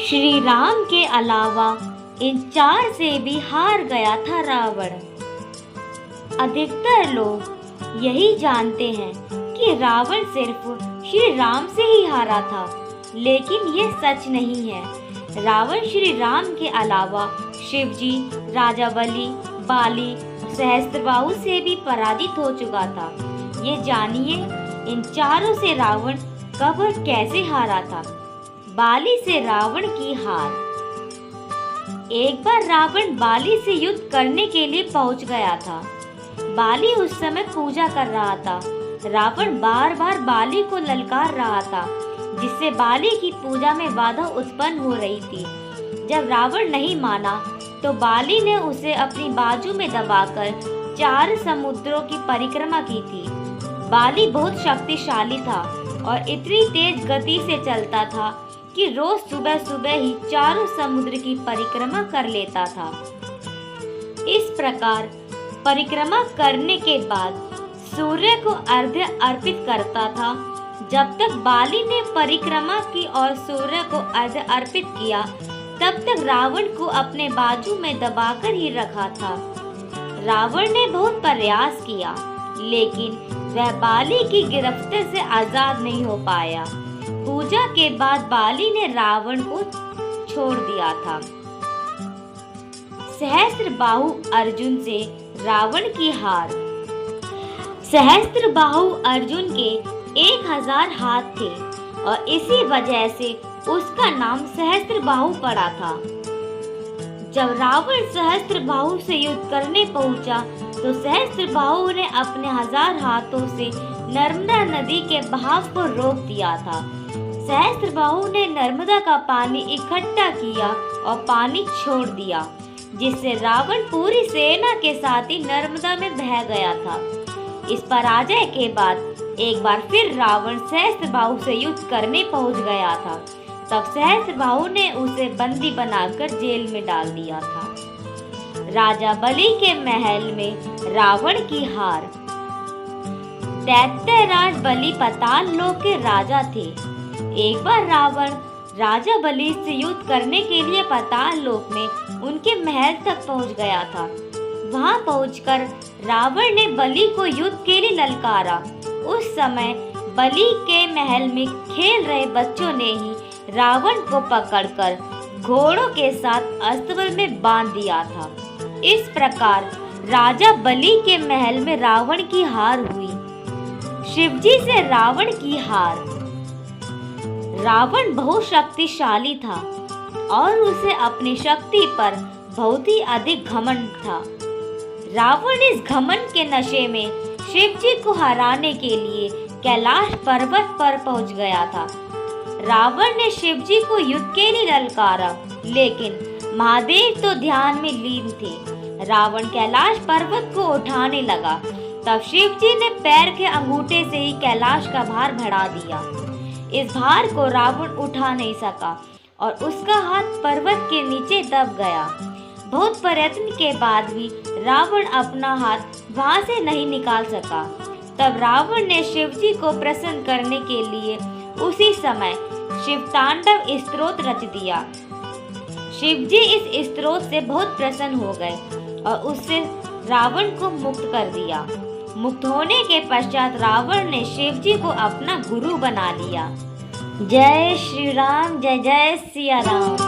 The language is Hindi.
श्री राम के अलावा इन चार से भी हार गया था रावण। अधिकतर लोग यही जानते हैं कि रावण सिर्फ श्री राम से ही हारा था, लेकिन ये सच नहीं है। रावण श्री राम के अलावा शिवजी, राजा बलि, बाली, सहस्त्रबाहु से भी पराजित हो चुका था। ये जानिए इन चारों से रावण कब और कैसे हारा था। बाली से रावण की हार। एक बार रावण बाली से युद्ध करने के लिए पहुंच गया था। बाली उस समय पूजा कर रहा था। रावण बार बार बाली को ललकार रहा था, जिससे बाली की पूजा में बाधा उत्पन्न हो रही थी। जब रावण नहीं माना तो बाली ने उसे अपनी बाजू में दबाकर 4 समुद्रों की परिक्रमा की थी। बाली बहुत शक्तिशाली था और इतनी तेज गति से चलता था कि रोज सुबह सुबह ही 4 समुद्र की परिक्रमा कर लेता था। इस प्रकार परिक्रमा करने के बाद सूर्य को अर्घ्य अर्पित करता था। जब तक बाली ने परिक्रमा की और सूर्य को अर्घ्य अर्पित किया, तब तक रावण को अपने बाजू में दबाकर ही रखा था। रावण ने बहुत प्रयास किया, लेकिन वह बाली की गिरफ्त से आजाद नहीं हो पाया। पूजा के बाद बाली ने रावण को छोड़ दिया था। सहस्त्रबाहु अर्जुन से रावण की हार। सहस्त्रबाहु अर्जुन के 1000 हाथ थे और इसी वजह से उसका नाम सहस्त्रबाहु पड़ा था। जब रावण सहस्त्रबाहु से युद्ध करने पहुंचा तो सहस्त्रबाहु ने अपने 1000 हाथों से नर्मदा नदी के बहाव को रोक दिया था। सहस्त्रबाहु ने नर्मदा का पानी इकट्ठा किया और पानी छोड़ दिया, जिससे रावण पूरी सेना के साथ ही नर्मदा में बह गया था। इस पराजय के बाद एक बार फिर रावण सहस्त्रबाहु से युद्ध करने पहुंच गया था। तब सहस्त्रबाहु ने उसे बंदी बनाकर जेल में डाल दिया था। राजा बलि के महल में रावण की हार। दैत्यराज बलि पाताल लोक के राजा थे। एक बार रावण राजा बलि से युद्ध करने के लिए पाताल लोक में उनके महल तक पहुंच गया था। वहां पहुंचकर रावण ने बलि को युद्ध के लिए ललकारा। उस समय बलि के महल में खेल रहे बच्चों ने ही रावण को पकड़कर घोड़ों के साथ अस्तबल में बांध दिया था। इस प्रकार राजा बलि के महल में रावण की हार हुई। शिवजी से रावण की हार। रावण बहुत शक्तिशाली था और उसे अपनी शक्ति पर बहुत ही अधिक घमंड था। रावण इस घमंड के नशे में शिवजी को हराने के लिए कैलाश पर्वत पर पहुंच गया था। रावण ने शिवजी को युद्ध के लिए ललकारा, लेकिन महादेव तो ध्यान में लीन थे। रावण कैलाश पर्वत को उठाने लगा, तब शिवजी ने पैर के अंगूठे से ही कैलाश का भार बढ़ा दिया। इस भार को रावण उठा नहीं सका और उसका हाथ पर्वत के नीचे दब गया। बहुत प्रयत्न के बाद भी रावण अपना हाथ वहां से नहीं निकाल सका। तब रावण ने शिवजी को प्रसन्न करने के लिए उसी समय शिव तांडव स्तोत्र रच दिया। शिवजी इस स्तोत्र से बहुत प्रसन्न हो गए और उससे रावण को मुक्त कर दिया। मुक्त होने के पश्चात रावण ने शिवजी को अपना गुरु बना लिया। जय श्री राम, जय जय सिया राम।